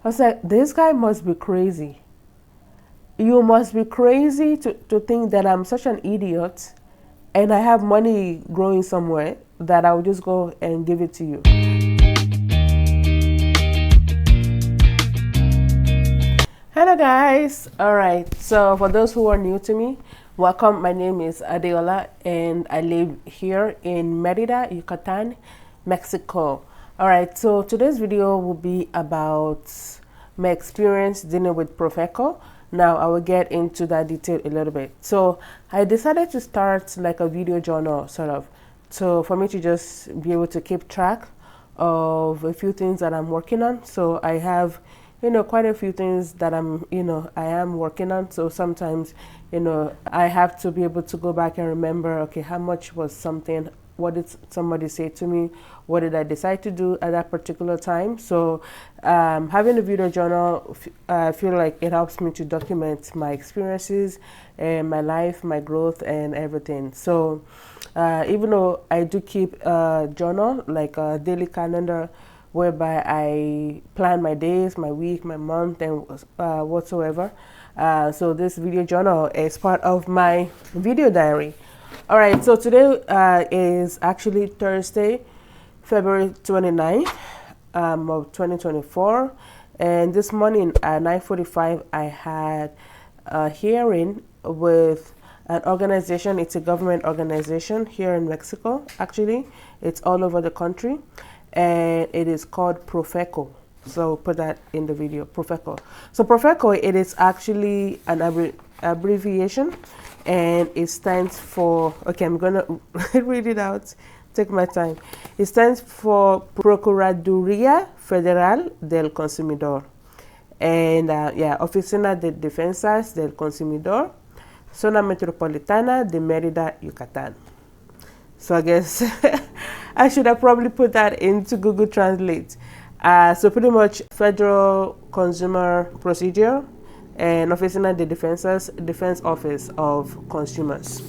I was like, this guy must be crazy. You must be crazy to think that I'm such an idiot and I have money growing somewhere that I'll just go and give it to you. Hello guys. All right, so for those who are new to me, welcome. My name is Adeola and I live here in Merida, Yucatan, Mexico. All right, so today's video will be about my experience dealing with Profeco. Now I will get into that detail a little bit. So I decided to start like a video journal sort of, so for me to just be able to keep track of a few things that I'm working on. So I have, quite a few things that I am working on. So sometimes, I have to be able to go back and remember, okay, how much was something, what did somebody say to me, what did I decide to do at that particular time. So having a video journal, I feel like it helps me to document my experiences and my life, my growth and everything. So even though I do keep a journal, like a daily calendar, whereby I plan my days, my week, my month, and whatsoever. So this video journal is part of my video diary. All right, so today is actually Thursday, February 29th of 2024. And this morning at 9:45, I had a hearing with an organization. It's a government organization here in Mexico, actually. It's all over the country. And it is called Profeco. So put that in the video, Profeco. So Profeco, it is actually an abbreviation, and it stands for, okay, I'm gonna read it out, take my time. It stands for Procuraduría Federal del Consumidor. And Oficina de Defensas del Consumidor, Zona Metropolitana de Merida, Yucatan. So I guess I should have probably put that into Google Translate. So pretty much Federal Consumer Procedure and Oficina de Defensas, Defense Office of Consumers.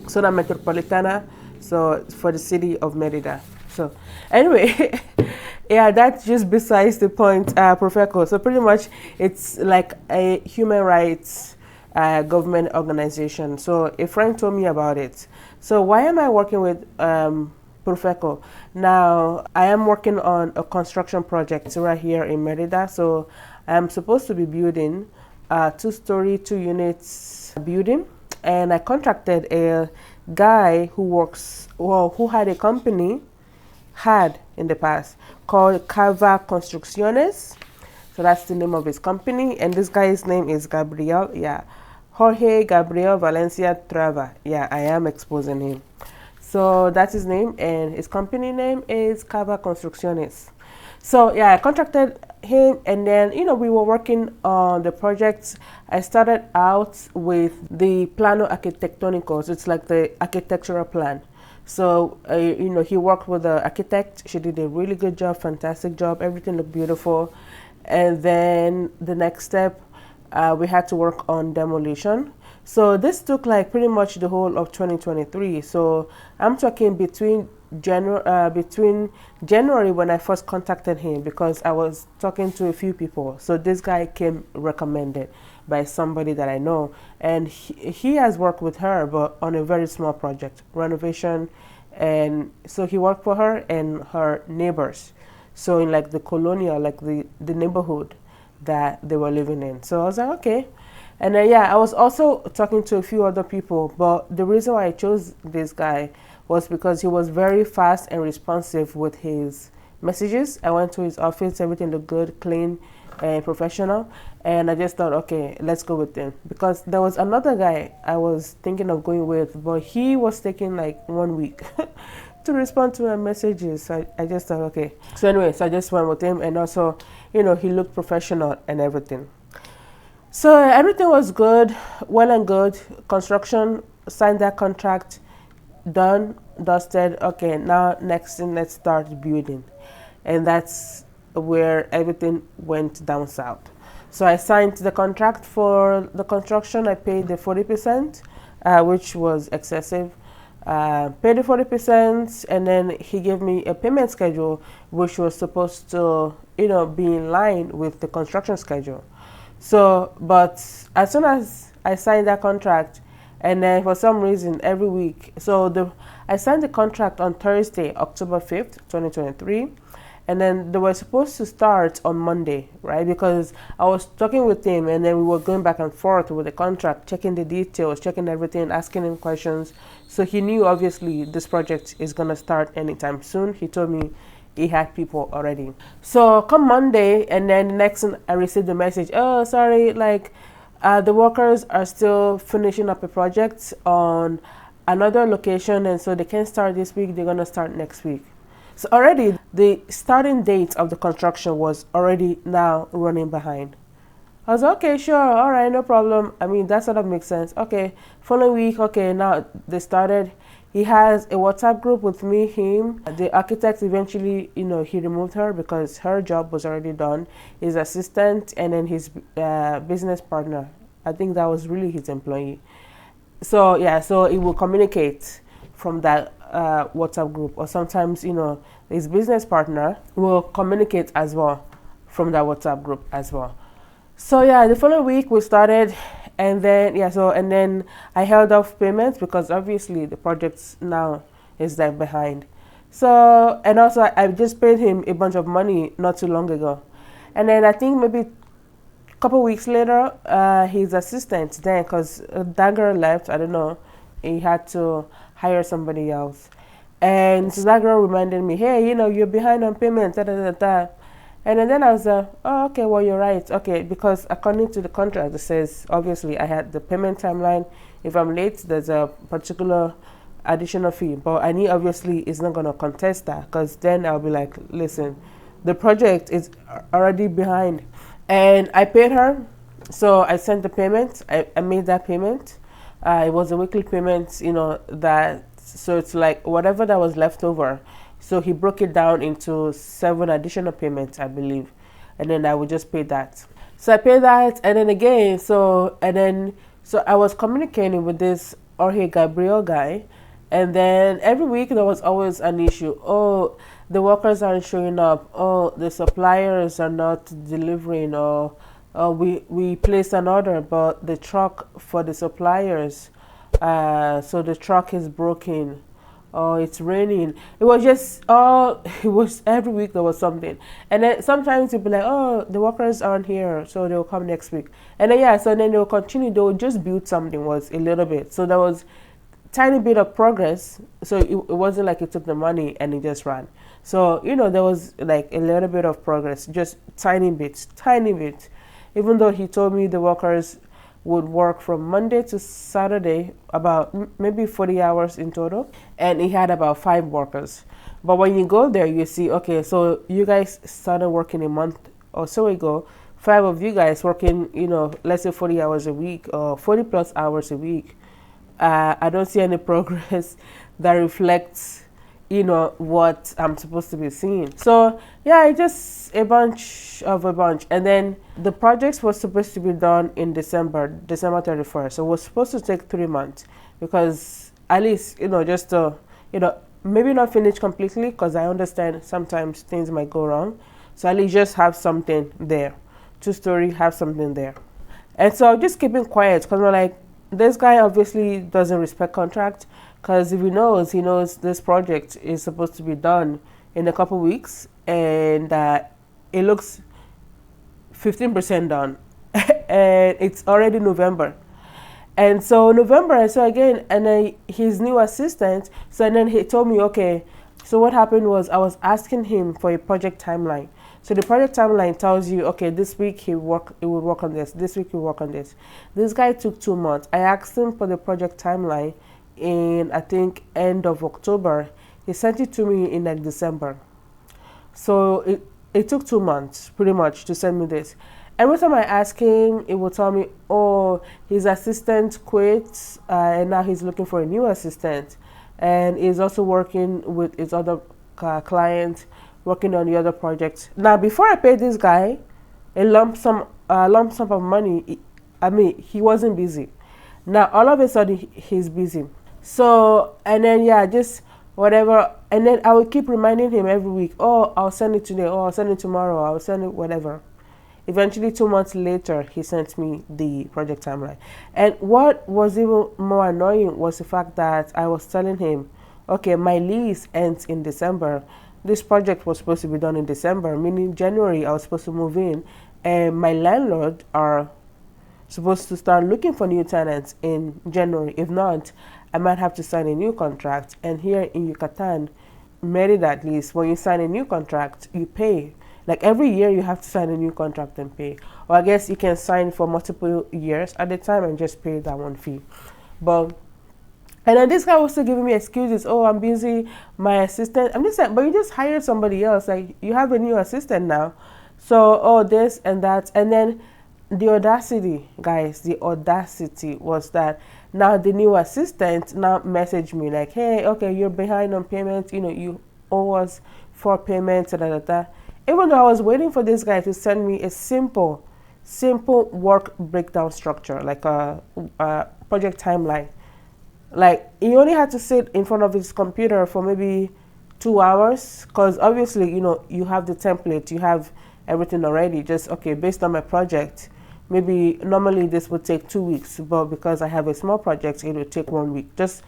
Zona Metropolitana, so for the city of Merida. So anyway, yeah, that's just besides the point, Profeco. So pretty much it's like a human rights government organization. So a friend told me about it. So why am I working with Profeco? Now, I am working on a construction project right here in Merida. So I'm supposed to be building a 2-story, 2 units building. And I contracted a guy who had a company, in the past, called Kava Construcciones. So that's the name of his company. And this guy's name is Gabriel. Yeah. Jorge, Gabriel, Valencia, Trava. Yeah, I am exposing him. So that's his name, and his company name is Kava Construcciones. So yeah, I contracted him, and then we were working on the projects. I started out with the plano arquitectónico. So it's like the architectural plan. So he worked with the architect. She did a really good job, fantastic job. Everything looked beautiful. And then the next step, we had to work on demolition. So this took like pretty much the whole of 2023. So I'm talking between January when I first contacted him, because I was talking to a few people. So this guy came recommended by somebody that I know, and he has worked with her, but on a very small project, renovation. And so he worked for her and her neighbors. So in like the colonial, like the neighborhood that they were living in. So I was like, okay. And then, I was also talking to a few other people, but the reason why I chose this guy was because he was very fast and responsive with his messages. I went to his office, everything looked good, clean and professional. And I just thought, okay, let's go with him. Because there was another guy I was thinking of going with, but he was taking like 1 week to respond to my messages. So I just thought, okay. So anyway, so I just went with him, and also, he looked professional and everything. So everything was good, well and good. Construction, signed that contract, done, dusted. Okay, now next thing, let's start building. And that's where everything went down south. So I signed the contract for the construction. I paid the 40%, which was excessive. paid the 40%, and then he gave me a payment schedule, which was supposed to, be in line with the construction schedule. So, but as soon as I signed that contract, and then for some reason every week, I signed the contract on Thursday, October 5th, 2023. And then they were supposed to start on Monday, right? Because I was talking with him, and then we were going back and forth with the contract, checking the details, checking everything, asking him questions. So he knew, obviously, this project is going to start anytime soon. He told me he had people already. So come Monday, and then the next thing I received the message, oh, sorry, the workers are still finishing up a project on another location, and so they can't start this week. They're going to start next week. So already the starting date of the construction was already now running behind. I was like, okay, sure, all right, no problem. I mean, that sort of makes sense. Okay, following week, okay, now they started. He has a WhatsApp group with me, him. The architect eventually, he removed her because her job was already done. His assistant and then his business partner. I think that was really his employee. So yeah, so it will communicate from that WhatsApp group, or sometimes his business partner will communicate as well from that WhatsApp group as well. So yeah, the following week we started, and then I held off payments because obviously the project now is like behind. So, and also I just paid him a bunch of money not too long ago, and then I think maybe a couple weeks later, his assistant then, because that girl left, I don't know, he had to hire somebody else. And so that girl reminded me, hey, you're behind on payment, da, da, da, da. And then I was oh, okay, well, you're right. Okay, because according to the contract, it says, obviously, I had the payment timeline. If I'm late, there's a particular additional fee. But I knew, obviously, it's not going to contest that, because then I'll be like, listen, the project is already behind. And I paid her. So I sent the payment. I made that payment. It was a weekly payment, so it's like whatever that was left over. So he broke it down into 7 additional payments, I believe. And then I would just pay that. So I paid that, and then again, so I was communicating with this Jorge Gabriel guy, and then every week there was always an issue. Oh, the workers aren't showing up. Oh, the suppliers are not delivering, or we placed an order, but the truck for the suppliers, so the truck is broken. Oh, it's raining. It was just, it was every week there was something. And then sometimes you'd be like, oh, the workers aren't here, so they'll come next week. And then, so then they'll continue, they'll just build something, was a little bit. So there was tiny bit of progress. So it wasn't like it took the money and it just ran. So, there was like a little bit of progress, just tiny bit. Even though he told me the workers would work from Monday to Saturday, about maybe 40 hours in total, and he had about 5 workers. But when you go there, you see, okay, so you guys started working a month or so ago, 5 of you guys working, let's say 40 hours a week or 40 plus hours a week. I don't see any progress that reflects what I'm supposed to be seeing. So yeah, it's just a bunch. And then the projects was supposed to be done in December 31st. So it was supposed to take 3 months, because at least, just to, maybe not finish completely, because I understand sometimes things might go wrong. So at least just have something there. 2-story, have something there. And so I'm just keeping quiet, because we're like, this guy obviously doesn't respect contract. Because if he knows this project is supposed to be done in a couple weeks, and it looks 15% done, and it's already November. And so November, I saw again, and then his new assistant, so and then he told me, okay, so what happened was I was asking him for a project timeline. So the project timeline tells you, okay, this week he would work on this, this week he would work on this. This guy took 2 months. I asked him for the project timeline in, I think, end of October. He sent it to me in like December. So it took 2 months pretty much to send me this. Every time I ask him, it will tell me, oh, his assistant quit, and now he's looking for a new assistant, and he's also working with his other client, working on the other projects. Now, before I paid this guy a lump sum of money, he wasn't busy. Now all of a sudden he's busy. So, and then, yeah, just whatever. And then I would keep reminding him every week, oh, I'll send it today. Oh, I'll send it tomorrow. I'll send it whatever. Eventually, 2 months later, he sent me the project timeline. And what was even more annoying was the fact that I was telling him, okay, my lease ends in December. This project was supposed to be done in December, meaning January I was supposed to move in. And my landlord are supposed to start looking for new tenants in January. If not, I might have to sign a new contract. And here in Yucatan, Merida at least, when you sign a new contract, you pay. Like every year you have to sign a new contract and pay. Or I guess you can sign for multiple years at a time and just pay that one fee. But and then this guy was still giving me excuses. Oh, I'm busy. My assistant. I'm just like, but you just hired somebody else. Like you have a new assistant now. So, oh, this and that. And then the audacity, guys, the audacity was that now the new assistant now messaged me like, hey, okay, you're behind on payments. You know, you owe us 4 payments. Da, da, da. Even though I was waiting for this guy to send me a simple work breakdown structure, like a project timeline. Like, he only had to sit in front of his computer for maybe 2 hours, because obviously, you know, you have the template, you have everything already. Just, okay, based on my project, maybe normally this would take 2 weeks, but because I have a small project, it would take 1 week. Just,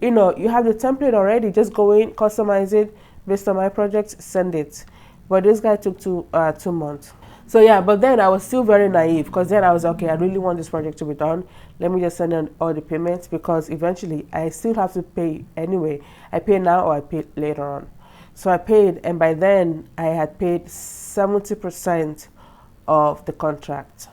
you know, you have the template already. Just go in, customize it based on my project, send it. But this guy took 2 months. So yeah, but then I was still very naive, because then I was okay, I really want this project to be done. Let me just send in all the payments, because eventually I still have to pay anyway. I pay now or I pay later on. So I paid, and by then I had paid 70% of the contract.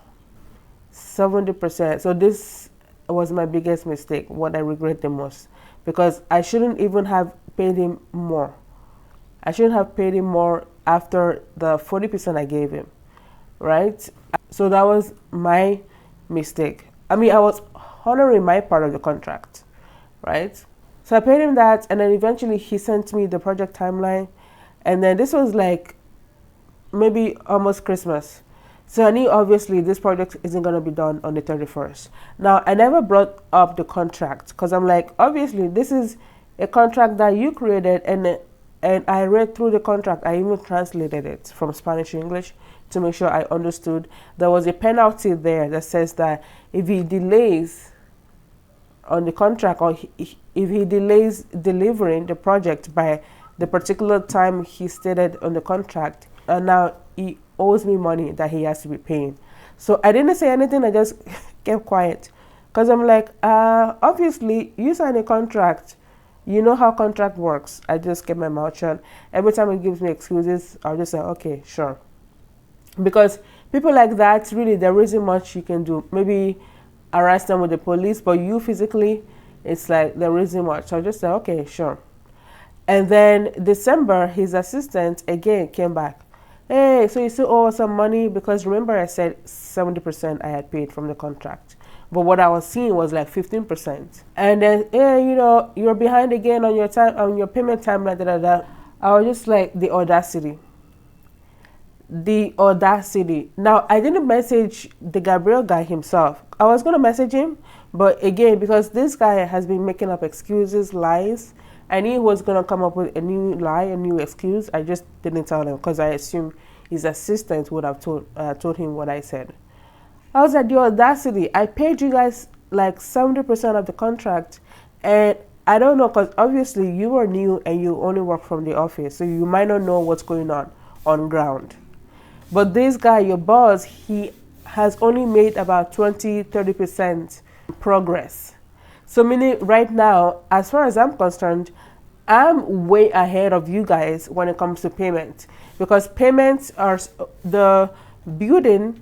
70%. So this was my biggest mistake, what I regret the most, because I shouldn't even have paid him more. I shouldn't have paid him more after the 40% I gave him. Right? So that was my mistake. I mean, I was honoring my part of the contract, right? So I paid him that, and then eventually he sent me the project timeline. And then this was like maybe almost Christmas. So I knew obviously this project isn't going to be done on the 31st. Now, I never brought up the contract, because I'm like, obviously this is a contract that you created, and I read through the contract. I even translated it from Spanish to English to make sure I understood. There was a penalty there that says that if he delays on the contract, or if he delays delivering the project by the particular time he stated on the contract, and now he owes me money that he has to be paying. So I didn't say anything. I just kept quiet, because I'm like, obviously you sign a contract. You know how contract works. I just kept my mouth shut. Every time he gives me excuses, I'll just say, okay, sure. Because people like that, really, there isn't much you can do. Maybe arrest them with the police, but you physically, it's like there isn't much. So I just said, okay, sure. And then December, his assistant again came back. Hey, so you still owe us some money? Because remember I said 70% I had paid from the contract. But what I was seeing was like 15%. And then, hey, you know, you're behind again on your time, on your payment timeline, da da da. I was just like, the audacity. The audacity. Now, I didn't message the Gabriel guy himself. I was going to message him, but again, because this guy has been making up excuses, lies, I knew he was going to come up with a new lie, a new excuse. I just didn't tell him, because I assumed his assistant would have told him what I said. I was like, the audacity. I paid you guys like 70% of the contract, and I don't know, because obviously you are new and you only work from the office, so you might not know what's going on ground. But this guy, your boss, he has only made about 20-30% progress. So meaning right now, as far as I'm concerned, I'm way ahead of you guys when it comes to payment, because payments are, the building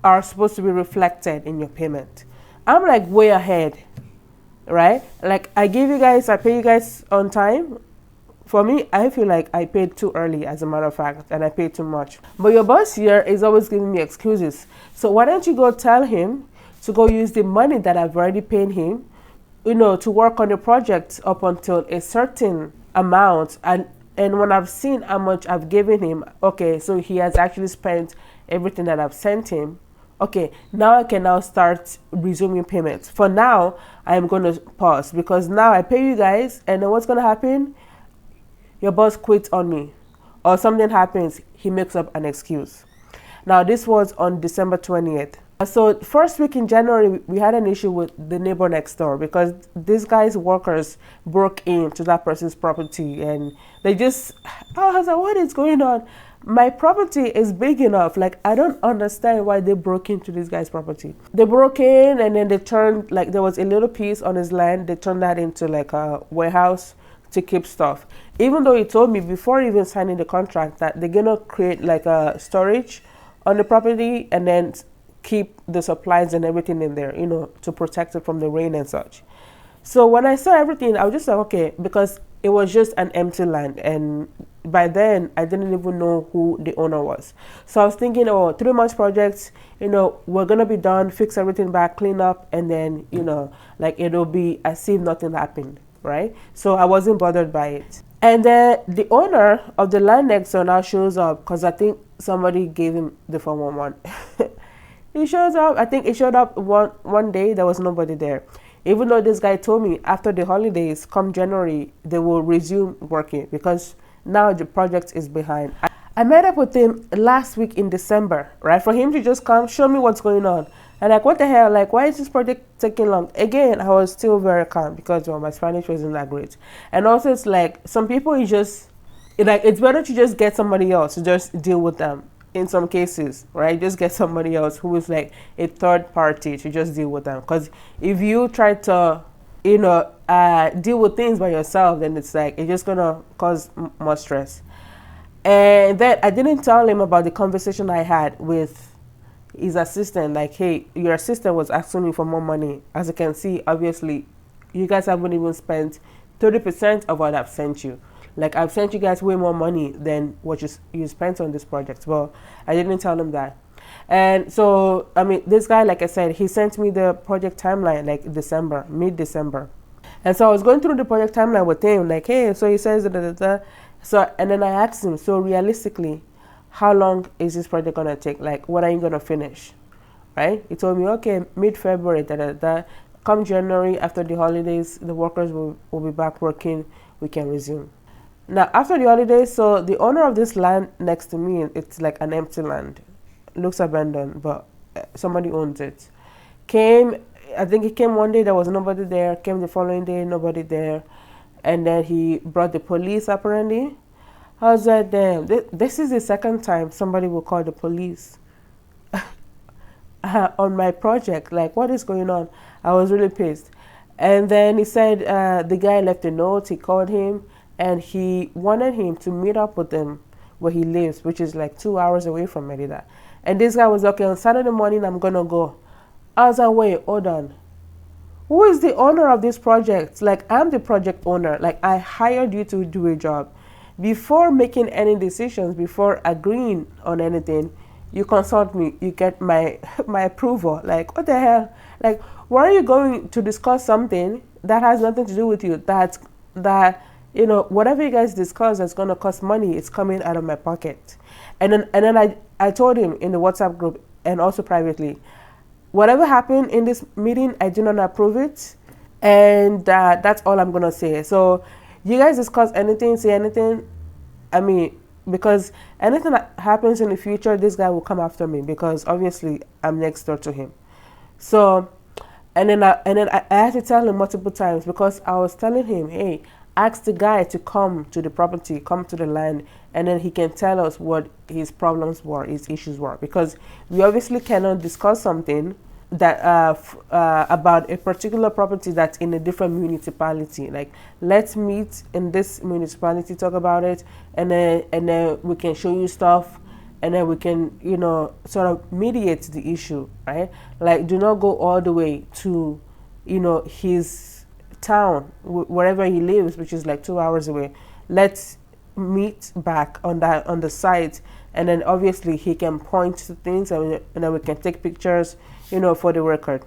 are supposed to be reflected in your payment. I'm like way ahead, right? Like I pay you guys on time. For me, I feel like I paid too early, as a matter of fact, and I paid too much. But your boss here is always giving me excuses. So why don't you go tell him to go use the money that I've already paid him, you know, to work on the project up until a certain amount. And when I've seen how much I've given him, okay, so he has actually spent everything that I've sent him, okay, now I can now start resuming payments. For now, I'm going to pause because now I pay you guys, and then what's going to happen? Your boss quits on me, or something happens, he makes up an excuse. Now, this was on December 20th. So first week in January, we had an issue with the neighbor next door because this guy's workers broke into that person's property, and they just, I was like, what is going on? My property is big enough. Like, I don't understand why they broke into this guy's property. They broke in, and then they turned, like, there was a little piece on his land. They turned that into like a warehouse to keep stuff. Even though he told me before even signing the contract that they're gonna create like a storage on the property and then keep the supplies and everything in there, you know, to protect it from the rain and such. So when I saw everything, I was just like, okay, because it was just an empty land, and by then I didn't even know who the owner was. So I was thinking, oh, 3 months projects, you know, we're gonna be done, fix everything back, clean up, and then, you know, like it'll be as if nothing happened, right? So I wasn't bothered by it. And then the owner of the land next door now shows up because I think somebody gave him the 411. He shows up. I think he showed up one day. There was nobody there. Even though this guy told me after the holidays, come January, they will resume working because now the project is behind. I met up with him last week in December, right? For him to just come, show me what's going on. And like, what the hell? Like, why is this project taking long? Again, I was still very calm because, well, my Spanish wasn't that great. And also, it's like, some people, you just, like, it's better to just get somebody else to just deal with them. In some cases, right? Just get somebody else who is like a third party to just deal with them. Because if you try to, you know, deal with things by yourself, then it's like, it's just going to cause more stress. And then I didn't tell him about the conversation I had with his assistant. Like, hey, your assistant was asking me for more money. As you can see, obviously, you guys haven't even spent 30% of what I've sent you. Like, I've sent you guys way more money than what you spent on this project. Well, I didn't tell him that. And so, I mean, this guy, like I said, he sent me the project timeline, like December, mid-December. And so I was going through the project timeline with him, like, hey, so he says, da, da, da, da. So, and then I asked him, so realistically, how long is this project going to take? Like, when are you going to finish? Right? He told me, okay, mid-February, da, da, da. Come January, after the holidays, the workers will be back working. We can resume. Now, after the holidays, so the owner of this land next to me, it's like an empty land. Looks abandoned, but somebody owns it. Came, I think he came one day, there was nobody there. Came the following day, nobody there. And then he brought the police, apparently. I was like, damn, this is the second time somebody will call the police on my project. Like, what is going on? I was really pissed. And then he said the guy left a note, he called him, and he wanted him to meet up with him where he lives, which is like 2 hours away from Merida. And this guy was, okay, on Saturday morning, I'm going to go. I was like, wait, hold on. Who is the owner of this project? Like, I'm the project owner. Like, I hired you to do a job. Before making any decisions, before agreeing on anything, you consult me, you get my approval. Like, what the hell? Like, why are you going to discuss something that has nothing to do with you? That you know, whatever you guys discuss that's going to cost money, it's coming out of my pocket. And then I told him in the WhatsApp group and also privately, whatever happened in this meeting, I do not approve it. And that's all I'm going to say. So you guys discuss anything, say anything. I mean, because anything that happens in the future, this guy will come after me because obviously I'm next door to him. So, and then I had to tell him multiple times because I was telling him, hey, ask the guy to come to the property, come to the land, and then he can tell us what his problems were, his issues were. Because we obviously cannot discuss something that about a particular property that's in a different municipality. Like, let's meet in this municipality, talk about it, and then we can show you stuff, and then we can, you know, sort of mediate the issue, right? Like, do not go all the way to, you know, his town, wherever he lives, which is like 2 hours away. Let's meet back on the site, and then obviously he can point to things, and then we can take pictures, you know, for the record.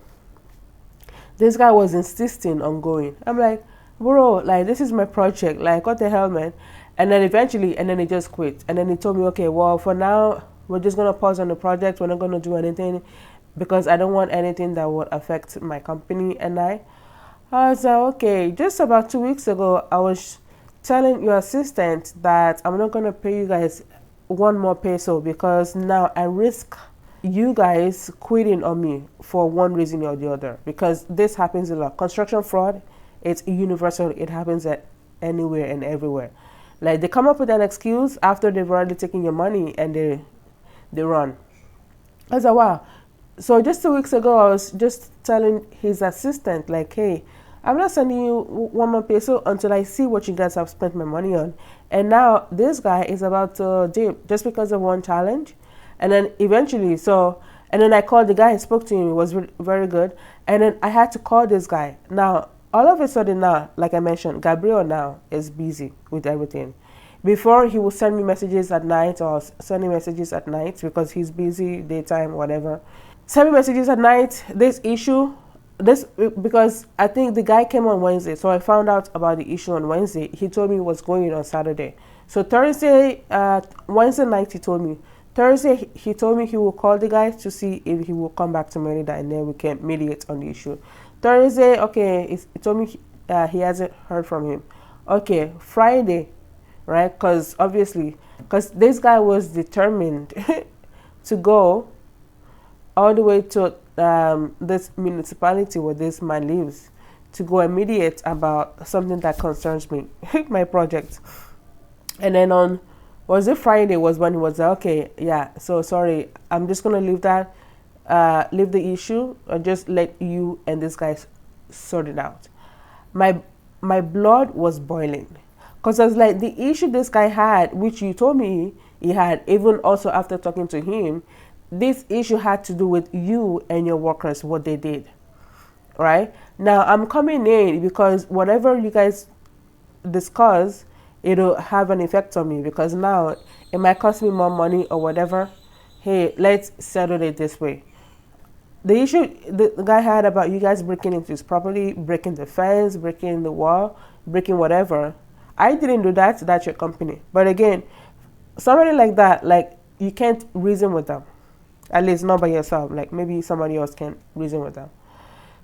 This guy was insisting on going. I'm like, bro, like, this is my project. Like, what the hell, man? And then eventually, and then he just quit. And then he told me, okay, well, for now, we're just going to pause on the project. We're not going to do anything. because I don't want anything that would affect my company. And I was like, okay, just about 2 weeks ago, I was telling your assistant that I'm not going to pay you guys one more peso because now I risk you guys quitting on me for one reason or the other, because this happens a lot. Construction fraud, it's universal. It happens at anywhere and everywhere. Like, they come up with an excuse after they've already taken your money and they run. I was like, wow. So just 2 weeks ago, I was just telling his assistant, like, hey, I'm not sending you one more peso until I see what you guys have spent my money on. And now this guy is about to dip just because of one challenge. And then eventually, and then I called the guy and spoke to him. It was very good. And then I had to call this guy. Now, all of a sudden now, like I mentioned, Gabriel now is busy with everything. Before, he would send me messages at night or sending messages at night because he's busy, daytime, whatever. Send me messages at night, because I think the guy came on Wednesday. So I found out about the issue on Wednesday. He told me what's going on Saturday. So Thursday, Wednesday night, he told me. Thursday, he told me he will call the guy to see if he will come back to Merida and then we can mediate on the issue. Thursday, okay, he told me he hasn't heard from him. Okay, Friday, right? Because this guy was determined to go all the way to this municipality where this man lives to go and mediate about something that concerns me, my project. And then was it Friday was when he was like, okay, yeah, so sorry, I'm just going to leave the issue and just let you and this guy sort it out. My blood was boiling because I was like, the issue this guy had, which you told me he had, even also after talking to him, this issue had to do with you and your workers, what they did, right? Now, I'm coming in because whatever you guys discuss, it'll have an effect on me because now it might cost me more money or whatever. Hey, let's settle it this way. The issue the guy had about you guys breaking into his property, breaking the fence, breaking the wall, breaking whatever, I didn't do that. That's your company. But again, somebody like that, like, you can't reason with them. At least not by yourself. Like, maybe somebody else can reason with them.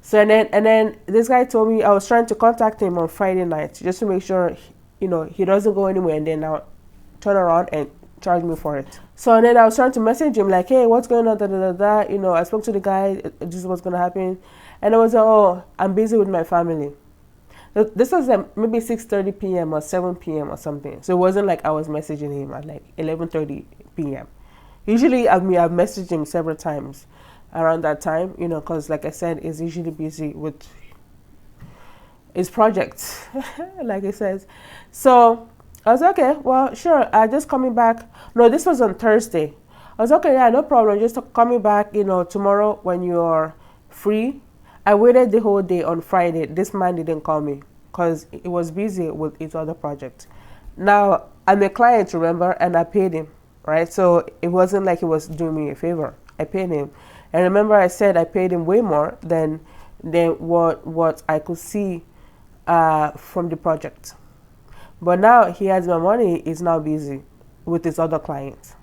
So and then this guy told me, I was trying to contact him on Friday night just to make sure, he doesn't go anywhere and then now turn around and charge me for it. So and then I was trying to message him like, hey, what's going on? I spoke to the guy. This is what's gonna happen. And I was like, oh, I'm busy with my family. This was maybe 6:30 p.m. or 7 p.m. or something. So it wasn't like I was messaging him at like 11:30 p.m. Usually, I've messaged him several times around that time, because like I said, he's usually busy with his projects, like it says. So I was like, okay, well, sure. Just coming back. No, this was on Thursday. I was okay, yeah, no problem. Just coming back, tomorrow when you're free. I waited the whole day on Friday. This man didn't call me because he was busy with his other project. Now, I'm a client, remember, and I paid him. Right, so it wasn't like he was doing me a favor. I paid him, and remember I said I paid him way more than what I could see from the project. But now he has my money. He's now busy with his other clients.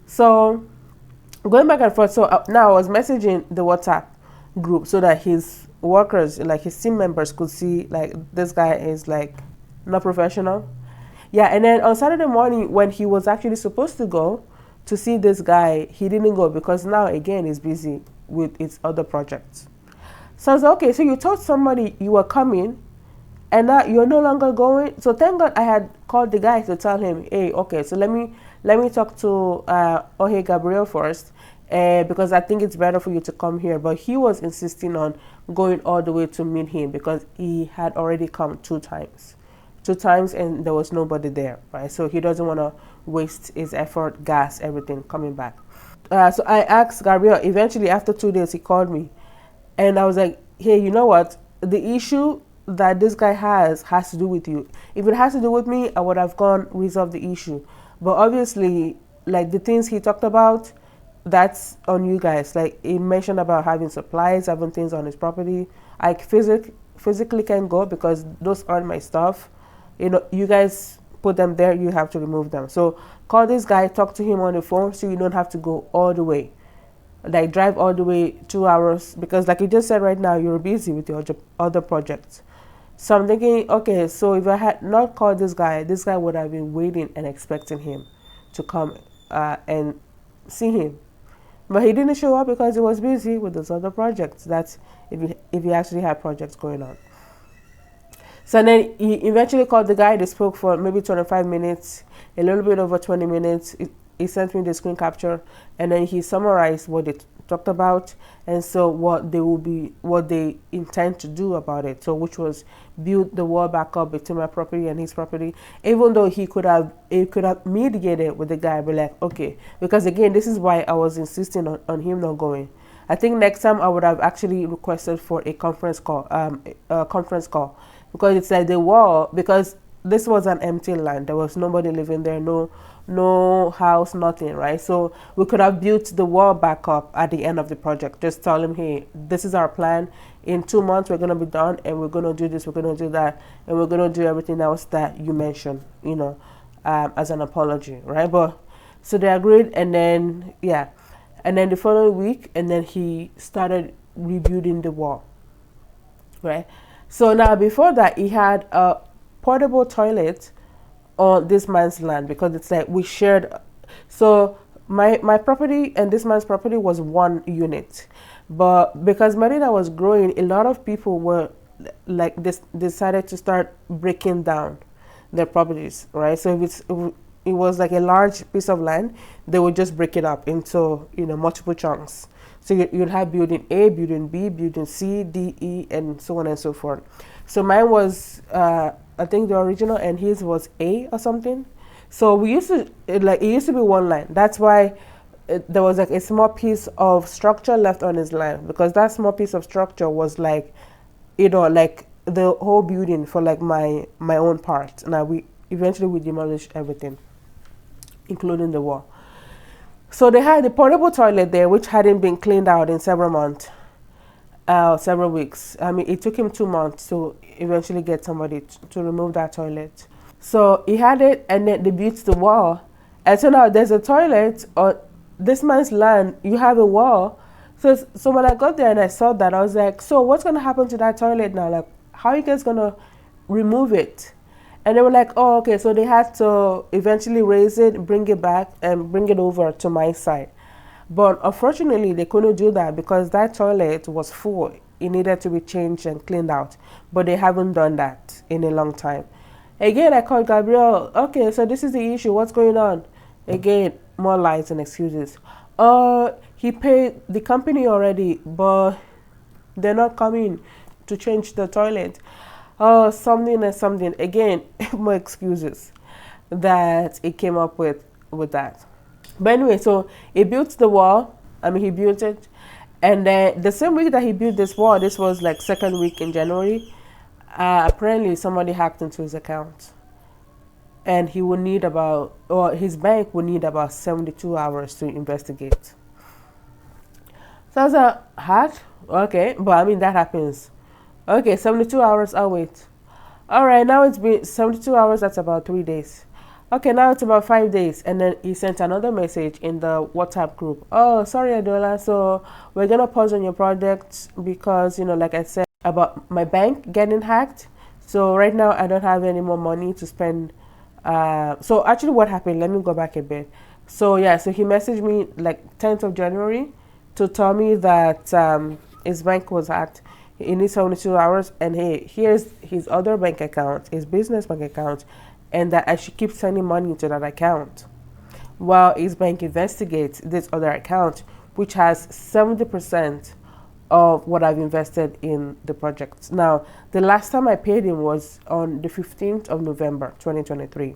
So going back and forth. So now I was messaging the WhatsApp group so that his workers, like his team members, could see like this guy is like not professional. Yeah, and then on Saturday morning, when he was actually supposed to go to see this guy, he didn't go because now, again, he's busy with his other projects. So I was like, okay, so you told somebody you were coming, and now you're no longer going. So thank God I had called the guy to tell him, hey, okay, so let me talk to Jorge Gabriel first, because I think it's better for you to come here. But he was insisting on going all the way to meet him because he had already come two times and there was nobody there, right? So he doesn't want to waste his effort, gas, everything coming back. So I asked Gabriel. Eventually, after 2 days, he called me, and I was like, hey, you know what? The issue that this guy has to do with you. If it has to do with me, I would have gone resolve the issue. But obviously, like the things he talked about, that's on you guys. Like he mentioned about having supplies, having things on his property. I physically can't go because those aren't my stuff. You guys put them there, you have to remove them. So call this guy, talk to him on the phone so you don't have to go all the way. like drive all the way 2 hours, because like you just said right now, you're busy with your other projects. So I'm thinking, okay, so if I had not called this guy would have been waiting and expecting him to come and see him. But he didn't show up because he was busy with those other projects. That's if he actually had projects going on. So then he eventually called the guy. They spoke for maybe 25 minutes, a little bit over 20 minutes. He sent me the screen capture, and then he summarized what they talked about, and so what they intend to do about it. So which was build the wall back up between my property and his property. Even though he could have mediated with the guy, but like, okay, because again, this is why I was insisting on him not going. I think next time I would have actually requested for a conference call, because it's like the wall, because this was an empty land. There was nobody living there, no house, nothing, right? So we could have built the wall back up at the end of the project. Just tell him, hey, this is our plan. In 2 months, we're going to be done, and we're going to do this, we're going to do that, and we're going to do everything else that you mentioned, as an apology, right? But so they agreed, and then, yeah. And then the following week, and then he started rebuilding the wall, right? So now before that, he had a portable toilet on this man's land, because it's like we shared. So my property and this man's property was one unit, but because Merida was growing, a lot of people were like this decided to start breaking down their properties, right? So if it was like a large piece of land, they would just break it up into multiple chunks. So you'd have building A, building B, building C, D, E, and so on and so forth. So mine was I think the original, and his was A or something. So we used to it used to be one line. That's why there was like a small piece of structure left on his line, because that small piece of structure was like like the whole building for like my own part. Now we eventually demolished everything, including the wall. So they had the portable toilet there, which hadn't been cleaned out in several months, several weeks. I mean, it took him 2 months to eventually get somebody to remove that toilet. So he had it, and then they built the wall. And so now there's a toilet on this man's land. You have a wall. So when I got there and I saw that, I was like, so what's going to happen to that toilet now? Like, how are you guys going to remove it? And they were like, oh, okay. So they had to eventually raise it, bring it back, and bring it over to my side. But unfortunately, they couldn't do that because that toilet was full. It needed to be changed and cleaned out. But they haven't done that in a long time. Again, I called Gabriel. Okay, so this is the issue. What's going on? Again, more lies and excuses. He paid the company already, but they're not coming to change the toilet. Oh, something and something. Again, more excuses that it came up with that. But anyway, so he built the wall. I mean, he built it. And then the same week that he built this wall, this was like second week in January, apparently somebody hacked into his account. And he would need his bank would need about 72 hours to investigate. So I was like, hack? Okay, but I mean, that happens. Okay, 72 hours, I'll wait. All right, now it's been 72 hours, that's about 3 days. Okay, now it's about 5 days. And then he sent another message in the WhatsApp group. Oh, sorry, Adola. So we're going to pause on your project because, like I said about my bank getting hacked. So right now I don't have any more money to spend. So actually what happened, let me go back a bit. So yeah, so he messaged me like 10th of January to tell me that his bank was hacked. He needs 72 hours. And hey, here's his other bank account, his business bank account, and that I should keep sending money to that account while his bank investigates this other account, which has 70% of what I've invested in the project. Now, the last time I paid him was on the 15th of November, 2023.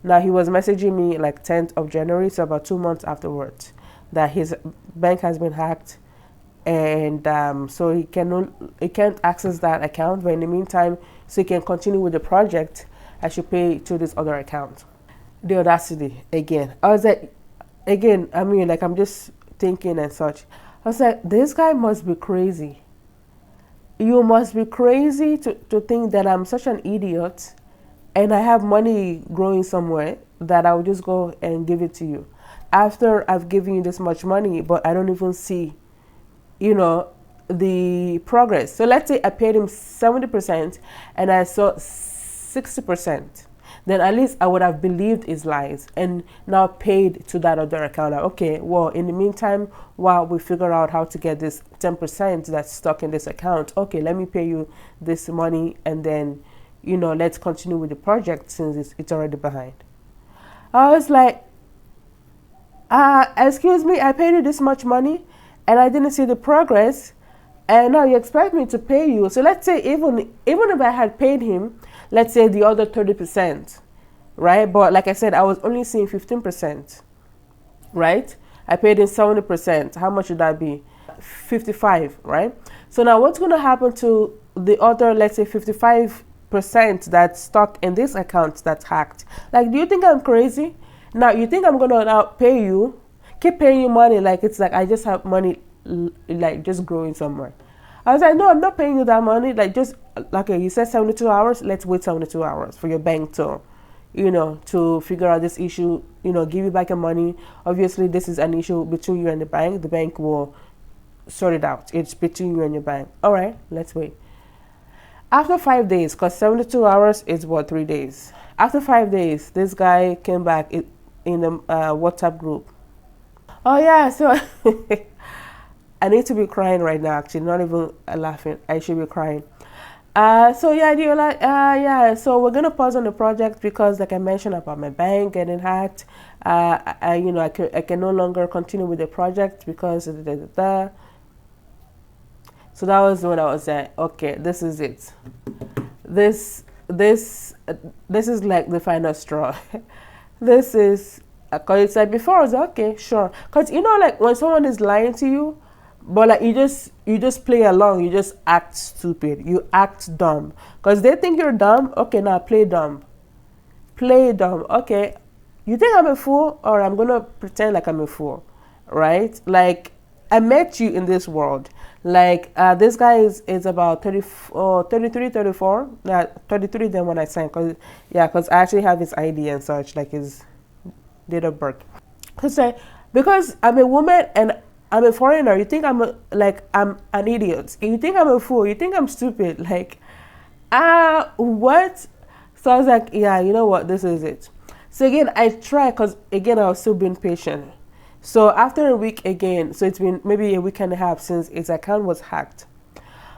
Now, he was messaging me like 10th of January, so about 2 months afterwards, that his bank has been hacked, and so he can't access that account. But in the meantime, so he can continue with the project, I should pay to this other account. The audacity again. I was like, again, I mean, like, I'm just thinking and such. I was like, this guy must be crazy. You must be crazy to think that I'm such an idiot and I have money growing somewhere that I will just go and give it to you. after I've given you this much money, but I don't even see, you know, the progress. So let's say I paid him 70% and I saw 60%. Then at least I would have believed his lies and now paid to that other account. Like, okay, well, in the meantime, while we figure out how to get this 10% that's stuck in this account, okay, let me pay you this money and then, you know, let's continue with the project since it's already behind. I was like, excuse me, I paid you this much money and I didn't see the progress, and now you expect me to pay you. So let's say even if I had paid him, let's say the other 30%, right? But like I said, I was only seeing 15%, right? I paid him 70%. How much would that be? 55, right? So now what's going to happen to the other, let's say 55% that's stuck in this account that's hacked? Like, do you think I'm crazy? Now, you think I'm going to now pay you, keep paying you money like it's like I just have money like just growing somewhere. I was like, no, I'm not paying you that money. Like, just, okay, you said 72 hours. Let's wait 72 hours for your bank to, you know, to figure out this issue, you know, give you back your money. Obviously, this is an issue between you and the bank. The bank will sort it out. It's between you and your bank. All right, let's wait. After 5 days, because 72 hours is what, 3 days. After 5 days, this guy came back in the WhatsApp group. Oh, yeah, so I need to be crying right now, actually, not even laughing. I should be crying. So yeah, yeah, so we're going to pause on the project because, like I mentioned about my bank getting hacked, you know, I can no longer continue with the project because So that was when I was like, okay, this is it. This is like the final straw. This is, because it's like before I was like, okay, sure. Because, you know, like when someone is lying to you, but like you just play along, you just act stupid, you act dumb because they think you're dumb. Okay, now play dumb, okay, you think I'm a fool, or I'm gonna pretend like I'm a fool, right? Like, I met you in this world. Like, this guy is about 33, 34, 33 then when I signed, because I actually have his ID and such, like his date of birth. Because I'm a woman and I'm a foreigner, you think I'm an idiot. You think I'm a fool. You think I'm stupid. Like, what? So I was like, yeah, you know what? This is it. So again, I tried because, again, I was still being patient. So after a week again, so it's been maybe a week and a half since his account was hacked.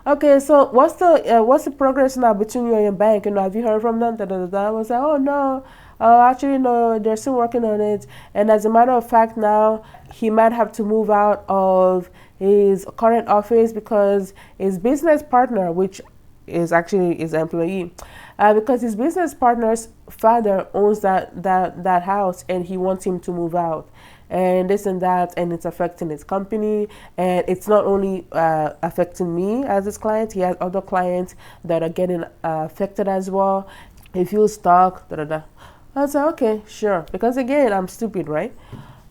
Okay, so what's the progress now between you and your bank? You know, have you heard from them? I was like, oh, no. Actually, no, they're still working on it. And as a matter of fact, now he might have to move out of his current office because his business partner, which is actually his employee, because his business partner's father owns that house and he wants him to move out. And this and that, and it's affecting his company, and it's not only affecting me as his client. He has other clients that are getting affected as well. He feels stuck. I was like, okay, sure, because again, I'm stupid, right?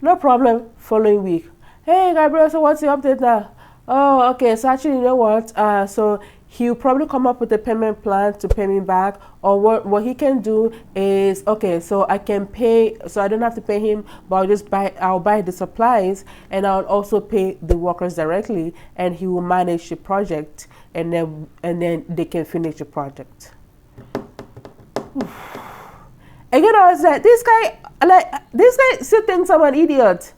No problem. Following week, hey Gabriel, so what's the update now? Oh, okay, so actually, you know what? So he'll probably come up with a payment plan to pay me back, or what he can do is, okay, so I can pay, so I don't have to pay him, but I'll buy the supplies, and I'll also pay the workers directly, and he will manage the project, and then they can finish the project. Again, I was like, this guy still thinks I'm an idiot.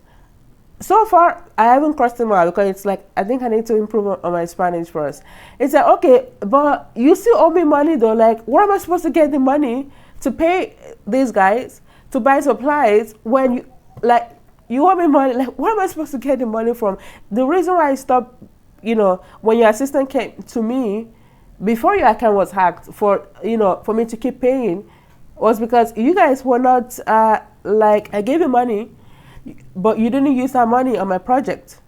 So far, I haven't crossed him out because it's like, I think I need to improve on my Spanish first. It's like, okay, but you still owe me money though. Like, where am I supposed to get the money to pay these guys to buy supplies when you owe me money? Like, where am I supposed to get the money from? The reason why I stopped, you know, when your assistant came to me before your account was hacked for me to keep paying, was because you guys were not like, I gave you money, but you didn't use that money on my project.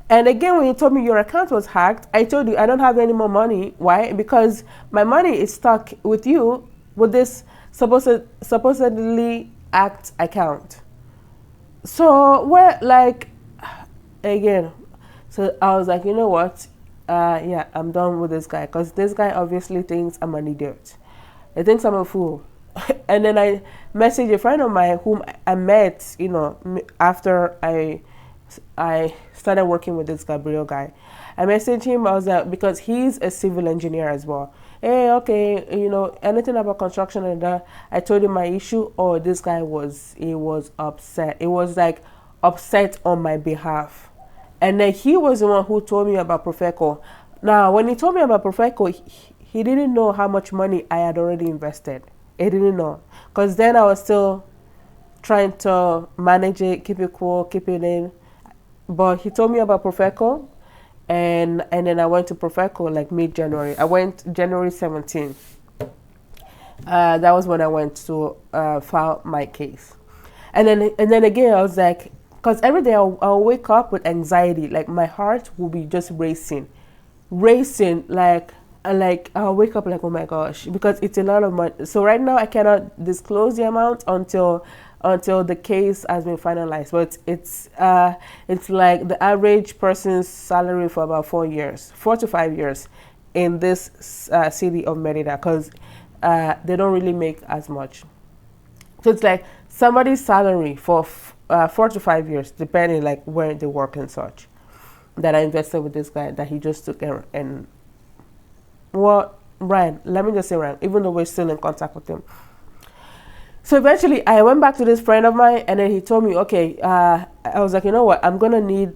And again, when you told me your account was hacked, I told you I don't have any more money. Why? Because my money is stuck with you with this supposedly hacked account. So we're like, again, so I was like, you know what? Yeah, I'm done with this guy, because this guy obviously thinks I'm an idiot. He thinks I'm a fool. And then I messaged a friend of mine whom I met, after I started working with this Gabriel guy. I messaged him. I was like, because he's a civil engineer as well. Hey, okay, anything about construction and that. I told him my issue. Oh, this guy was upset. It was like upset on my behalf. And then he was the one who told me about Profeco. Now, when he told me about Profeco, he didn't know how much money I had already invested. He didn't know. Because then I was still trying to manage it, keep it cool, keep it in. But he told me about Profeco, and then I went to Profeco like mid-January. I went January 17th. That was when I went to file my case. And then again, I was like, because every day I'll wake up with anxiety. Like my heart will be just racing. Like I'll wake up like, oh my gosh, because it's a lot of money. So right now I cannot disclose the amount until the case has been finalized. But it's like the average person's salary for about 4 to 5 years in this city of Merida, because they don't really make as much. So it's like somebody's salary for 4 to 5 years, depending like where they work and such, that I invested with this guy that he just took and well, Ryan, let me just say Ryan, even though we're still in contact with him. So eventually I went back to this friend of mine, and then he told me, okay, I was like, you know what, I'm going to need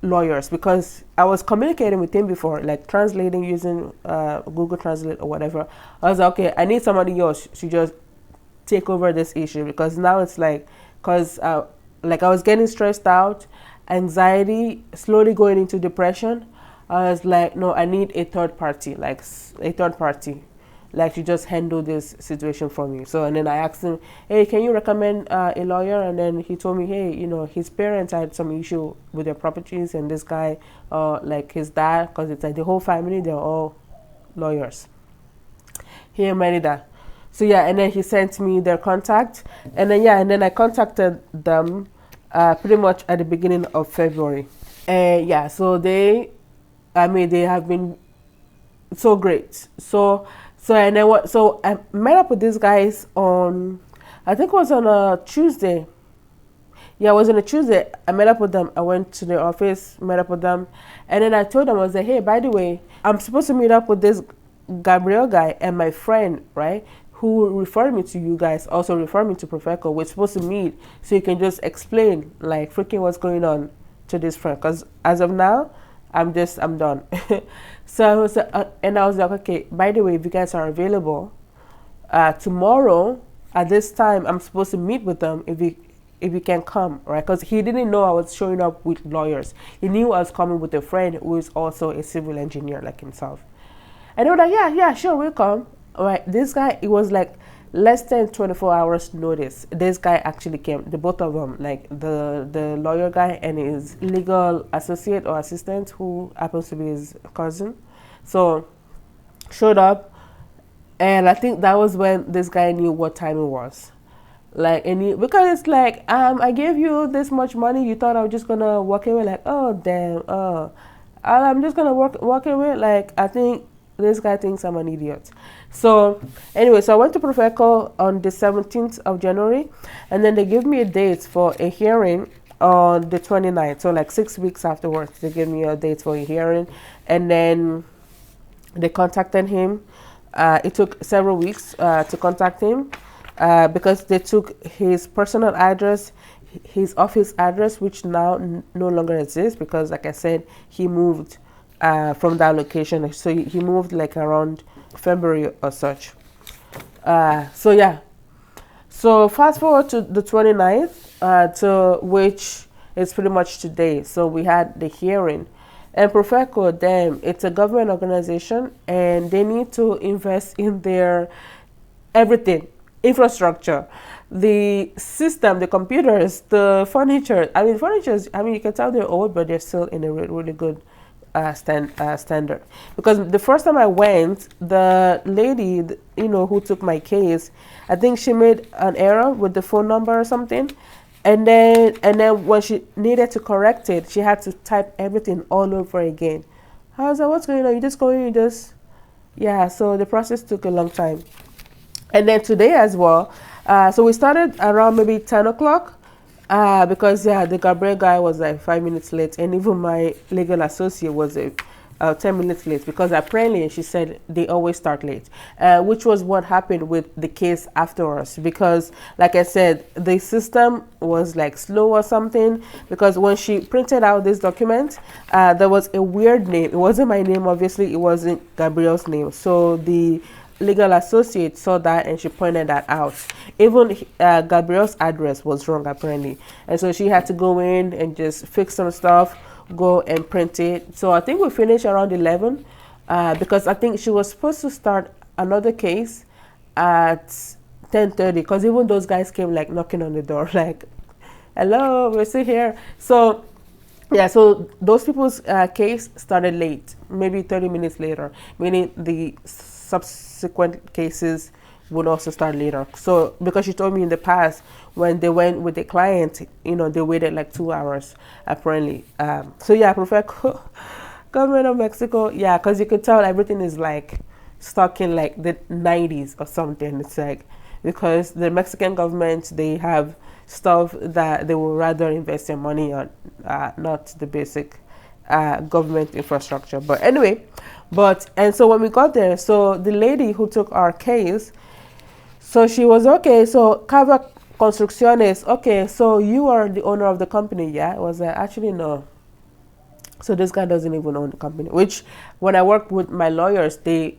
lawyers, because I was communicating with him before, like translating using Google Translate or whatever. I was like, okay, I need somebody else to just take over this issue, because now it's like, because like I was getting stressed out, anxiety, slowly going into depression. I was like, no, I need a third party, like to just handle this situation for me. So, and then I asked him, hey, can you recommend a lawyer? And then he told me, hey, his parents had some issue with their properties, and this guy, like his dad, because it's like the whole family, they're all lawyers here in Merida. So yeah, and then he sent me their contact, and then I contacted them pretty much at the beginning of February. And yeah, so they have been so great. So I met up with these guys on, I think it was on a Tuesday. Yeah, it was on a Tuesday. I met up with them. I went to their office, met up with them, and then I told them, I was like, hey, by the way, I'm supposed to meet up with this Gabriel guy, and my friend, right, who referred me to you guys, also referred me to Profeco. We're supposed to meet so you can just explain like freaking what's going on to this friend, because as of now, I'm done. So I was like, okay, by the way, if you guys are available tomorrow at this time, I'm supposed to meet with them if you can come, right? Because he didn't know I was showing up with lawyers. He knew I was coming with a friend who is also a civil engineer like himself. And they were like, yeah, sure, we'll come. All right, this guy, it was like less than 24 hours notice. This guy actually came, the both of them, like the lawyer guy and his legal associate or assistant, who happens to be his cousin. So showed up, and I think that was when this guy knew what time it was. Like, because it's like, I gave you this much money, you thought I was just gonna walk away, like, oh damn, I'm just gonna walk away. Like, I think this guy thinks I'm an idiot. So anyway, so I went to Profeco on the 17th of January, and then they gave me a date for a hearing on the 29th. So like 6 weeks afterwards, they gave me a date for a hearing, and then they contacted him. It took several weeks to contact him because they took his personal address, his office address, which now no longer exists because, like I said, he moved from that location. So he moved like around February or such. So yeah. So fast forward to the 29th, to which is pretty much today. So we had the hearing. And Profeco, it's a government organization, and they need to invest in their everything, infrastructure, the system, the computers, the furniture. You can tell they're old, but they're still in a really good standard. Because the first time I went, the lady, who took my case, I think she made an error with the phone number or something. And then when she needed to correct it, she had to type everything all over again. I was like, what's going on? You just go in, yeah, so the process took a long time. And then today as well, so we started around maybe 10 o'clock because, yeah, the Gabriel guy was like 5 minutes late, and even my legal associate was 10 minutes late because apparently she said they always start late, which was what happened with the case afterwards. Because, like I said, the system was like slow or something, because when she printed out this document, there was a weird name. It wasn't my name, obviously, it wasn't Gabriel's name. So the legal associate saw that and she pointed that out. Even Gabriel's address was wrong apparently, and so she had to go in and just fix some stuff, go and print it. So I think we finished around 11 because I think she was supposed to start another case at 10:30, because even those guys came like knocking on the door like, hello, we're still here. So yeah, so those people's case started late, maybe 30 minutes later, meaning the subsequent cases would also start later. So because she told me in the past when they went with the client, you know, they waited like 2 hours apparently. So yeah, Profeco, government of Mexico, yeah, because you could tell everything is like stuck in like the 90s or something. It's like, because the Mexican government, they have stuff that they would rather invest their money on, not the basic government infrastructure. But anyway, and so when we got there, so the lady who took our case, so she was, okay, so Kava Construcciones, okay, so you are the owner of the company, yeah? I was like, actually, no. So this guy doesn't even own the company, which when I worked with my lawyers, they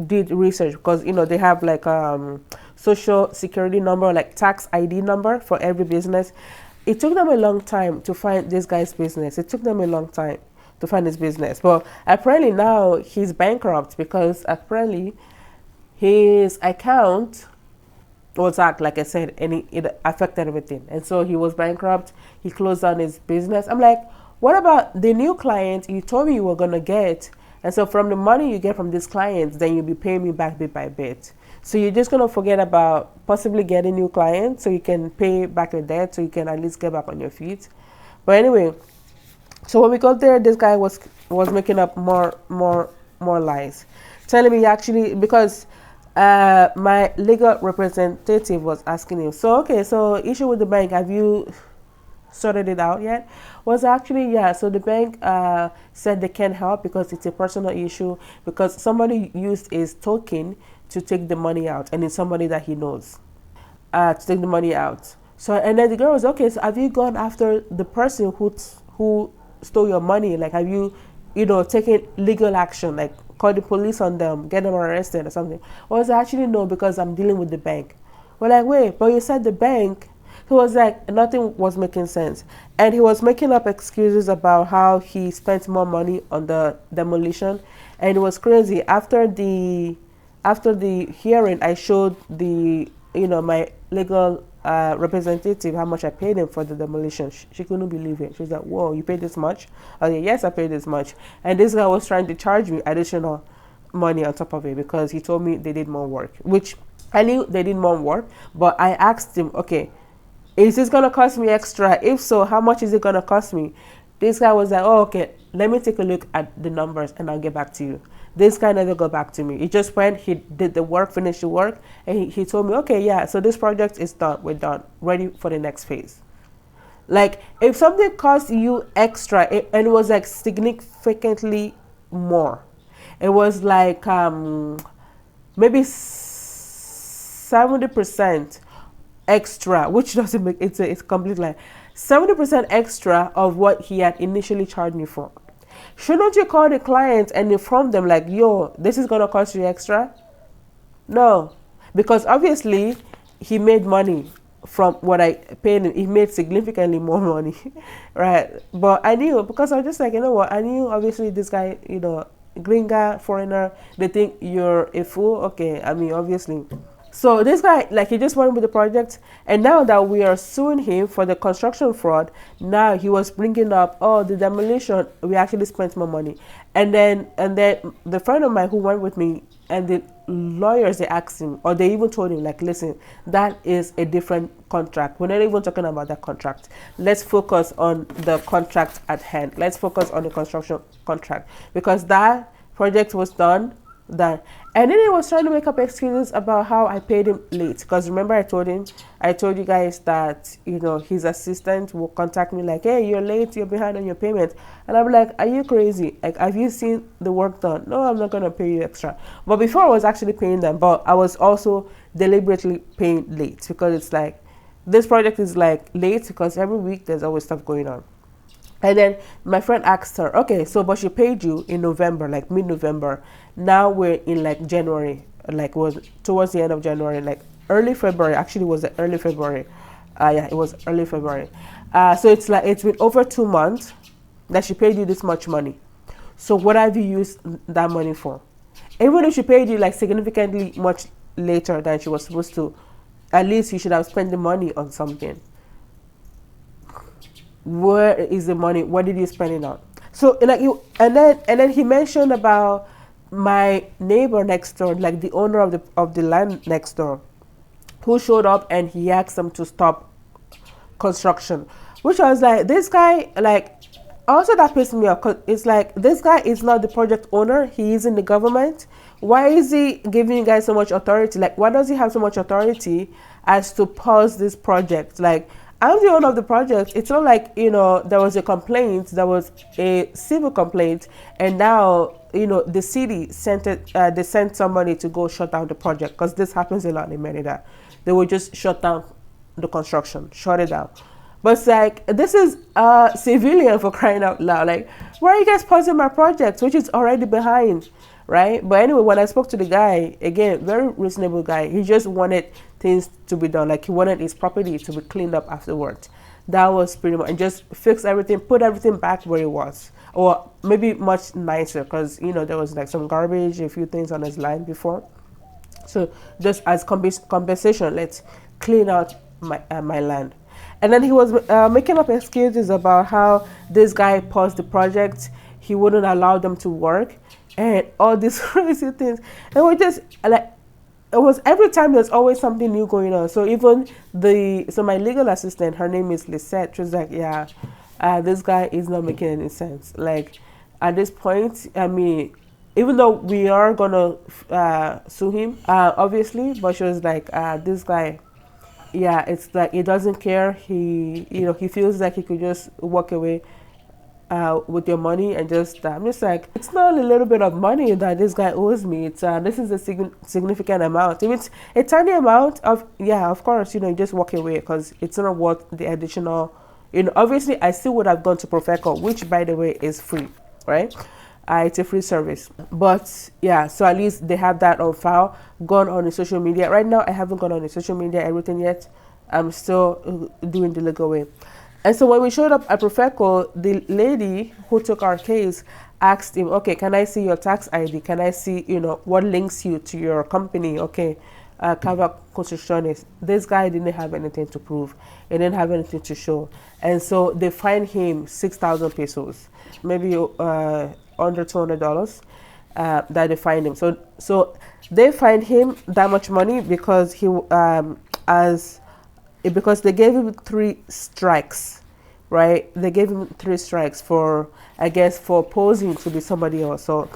did research, because, you know, they have like social security number, like tax ID number for every business. It took them a long time to find this guy's business. It took them a long time to find his business. But apparently now he's bankrupt, because apparently his account was hacked, like I said, and it affected everything. And so he was bankrupt. He closed down his business. I'm like, what about the new client you told me you were going to get? And so from the money you get from these clients, then you'll be paying me back bit by bit. So you're just going to forget about possibly getting new clients so you can pay back your debt, so you can at least get back on your feet. But anyway, so when we got there, this guy was making up more lies, telling me actually, because my legal representative was asking him, so okay, so issue with the bank, have you sorted it out yet? Was actually, yeah, so the bank said they can't help because it's a personal issue, because somebody used his token to take the money out, and it's somebody that he knows to take the money out. So, and then the girl was, okay, so have you gone after the person who stole your money? Like, have you, you know, taken legal action, like call the police on them, get them arrested or something? Or was actually, no, because I'm dealing with the bank. We're like, wait, but you said the bank. He was like, nothing was making sense. And he was making up excuses about how he spent more money on the demolition. And it was crazy. After the hearing, I showed the, you know, my legal representative how much I paid him for the demolition. She couldn't believe it. She was like, whoa, you paid this much? I was like, yes, I paid this much. And this guy was trying to charge me additional money on top of it, because he told me they did more work, which I knew they did more work. But I asked him, okay, is this going to cost me extra? If so, how much is it going to cost me? This guy was like, oh, okay, let me take a look at the numbers and I'll get back to you. This guy never got back to me. He just went, he did the work, finished the work, and he told me, okay, yeah, so this project is done. We're done. Ready for the next phase. Like, if something costs you extra, and it was like significantly more. It was like maybe 70% extra, which doesn't make it's complete lie. 70% extra of what he had initially charged me for. Shouldn't you call the client and inform them like, yo, this is gonna cost you extra? No, because obviously he made money from what I paid him. He made significantly more money, right? But I knew, because I was just like, you know what, I knew obviously this guy, you know, gringa, foreigner, they think you're a fool. Okay, I mean, obviously. So this guy, like, he just went with the project, and now that we are suing him for the construction fraud, now he was bringing up, oh, the demolition, we actually spent more money. And then the friend of mine who went with me, and the lawyers, they asked him, or they even told him, like, listen, that is a different contract. We're not even talking about that contract. Let's focus on the contract at hand. Let's focus on the construction contract, because that project was done that. And then he was trying to make up excuses about how I paid him late. Because remember, I told you guys that, you know, his assistant will contact me like, hey, you're late, you're behind on your payment. And I'm like, are you crazy? Like, have you seen the work done? No, I'm not going to pay you extra. But before I was actually paying them, but I was also deliberately paying late because it's like, this project is like late because every week there's always stuff going on. And then my friend asked her, okay, so but she paid you in November, like mid-November. Now we're in like January, like was towards the end of January, like early February. Actually, it was early February. Yeah, it was early February. So it's like it's been over 2 months that she paid you this much money. So what have you used that money for? Even if she paid you like significantly much later than she was supposed to, at least you should have spent the money on something. Where is the money? What did you spend it on? So like you, and then he mentioned about my neighbor next door, like the owner of the land next door, who showed up and he asked them to stop construction, which I was like, this guy, like, also that pissed me off because it's like, this guy is not the project owner, he is in the government. Why is he giving you guys so much authority? Like, why does he have so much authority as to pause this project? Like, I'm the owner of the project. It's not like, you know, there was a complaint, there was a civil complaint, and now, you know, the city sent it, they sent somebody to go shut down the project, because this happens a lot in Merida. They will just shut down the construction, shut it down. But it's like, this is a civilian, for crying out loud. Like, why are you guys pausing my project, which is already behind, right? But anyway, when I spoke to the guy, again, very reasonable guy, he just wanted things to be done. Like, he wanted his property to be cleaned up afterwards. That was pretty much, and just fix everything, put everything back where it was, or maybe much nicer, because, you know, there was like some garbage, a few things on his line before. So just as compensation, let's clean out my land. And then he was making up excuses about how this guy paused the project, he wouldn't allow them to work, and all these crazy things. And we just like, it was every time there's always something new going on. So even my legal assistant, her name is Lisette, she was like, yeah, this guy is not making any sense. Like, at this point, I mean, even though we are gonna sue him, obviously, but she was like, this guy, yeah, it's like he doesn't care. He, you know, he feels like he could just walk away with your money, and just I'm just like, it's not a little bit of money that this guy owes me. It's this is a significant amount. If it's a tiny amount of, yeah, of course, you know, you just walk away because it's not worth the additional. You know, obviously, I still would have gone to Profeco, which, by the way, is free, right? It's a free service. But yeah, so at least they have that on file. Gone on the social media. Right now, I haven't gone on the social media, everything yet. I'm still doing the legal way. And so when we showed up at Profeco, the lady who took our case asked him, okay, can I see your tax ID? Can I see, you know, what links you to your company? Okay, Kava Construcciones. This guy didn't have anything to prove. He didn't have anything to show. And so they fined him 6,000 pesos, maybe under $200 that they fined him. So they fined him that much money because he because they gave him 3 strikes, right? They gave him 3 strikes for, I guess, for posing to be somebody else. So,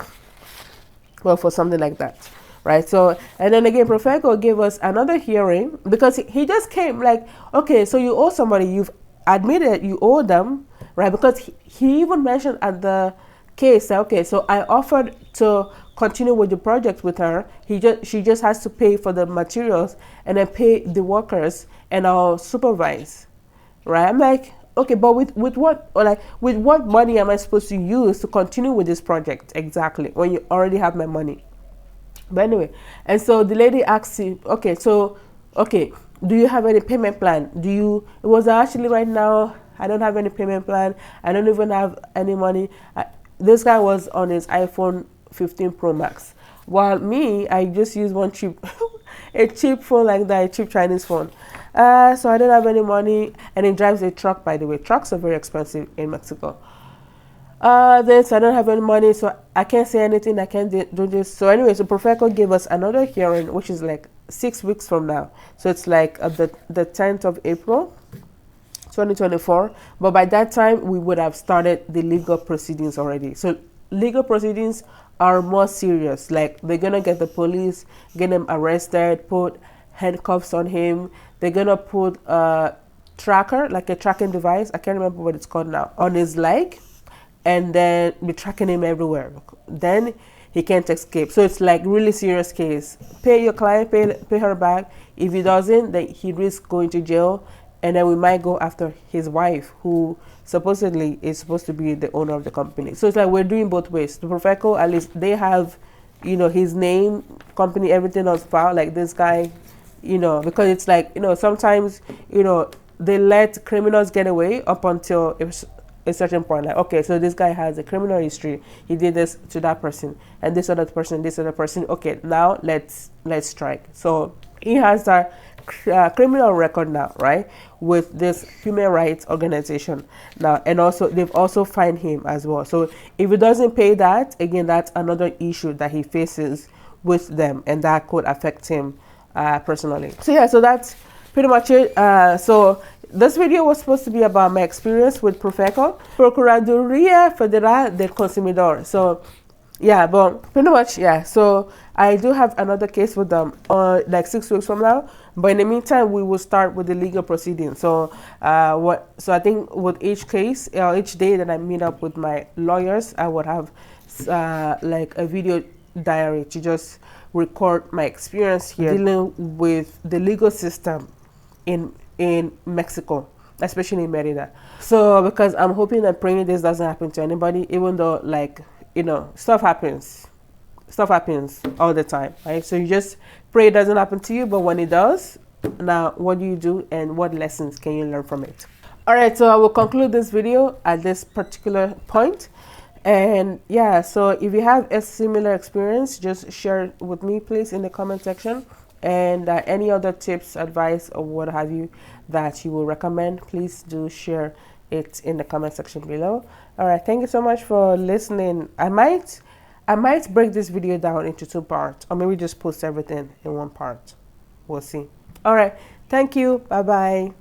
well, for something like that, right? So, and then again, Profeco gave us another hearing because he just came like, okay, so you owe somebody, you've admitted you owe them, right? Because he even mentioned at the case, okay, so I offered to continue with the project with her. She just has to pay for the materials and then pay the workers, and I'll supervise, right? I'm like, okay, but with what, or like, with what money am I supposed to use to continue with this project exactly when you already have my money? But anyway, and so the lady asked him, okay, do you have any payment plan? It was actually right now, I don't have any payment plan. I don't even have any money. This guy was on his iPhone 15 Pro Max. While me, I just use one cheap, a cheap phone like that, a cheap Chinese phone. So I don't have any money, and he drives a truck, by the way. Trucks are very expensive in Mexico. Then, so I don't have any money, so I can't say anything, I can't do this. So anyway, so Profeco gave us another hearing, which is like 6 weeks from now. So it's like the 10th of April, 2024. But by that time, we would have started the legal proceedings already. So legal proceedings are more serious. Like they're gonna get the police, get him arrested, put handcuffs on him. They're gonna put a tracker, like a tracking device, I can't remember what it's called now, on his leg, and then be tracking him everywhere. Then he can't escape. So it's like really serious case. Pay your client, pay her back. If he doesn't, then he risks going to jail, and then we might go after his wife, who supposedly is supposed to be the owner of the company. So it's like we're doing both ways. The Profeco, at least they have, you know, his name, company, everything on file, like this guy, you know, because it's like, you know, sometimes, you know, they let criminals get away up until a certain point. Like, okay, so this guy has a criminal history. He did this to that person, and this other person, this other person. Okay, now let's strike. So he has a criminal record now, right, with this human rights organization now, and also they've also fined him as well. So if he doesn't pay that, again, that's another issue that he faces with them, and that could affect him personally. So yeah, so that's pretty much it. So this video was supposed to be about my experience with Profeco, Procuraduría Federal del Consumidor. So yeah, but pretty much, yeah. So I do have another case with them like 6 weeks from now. But in the meantime, we will start with the legal proceedings. So so I think with each case, each day that I meet up with my lawyers, I would have like a video diary to just record my experience here dealing with the legal system in Mexico, especially in Merida. So because I'm hoping and praying this doesn't happen to anybody, even though, like, you know, stuff happens all the time, right? So you just pray it doesn't happen to you, but when it does, now what do you do and what lessons can you learn from it? All right, so I will conclude this video at this particular point. And yeah, so if you have a similar experience, just share it with me, please, in the comment section. And any other tips, advice, or what have you that you will recommend, please do share it in the comment section below. All right, thank you so much for listening. I might break this video down into 2 parts, or maybe just post everything in 1 part. We'll see. All right, thank you. Bye bye.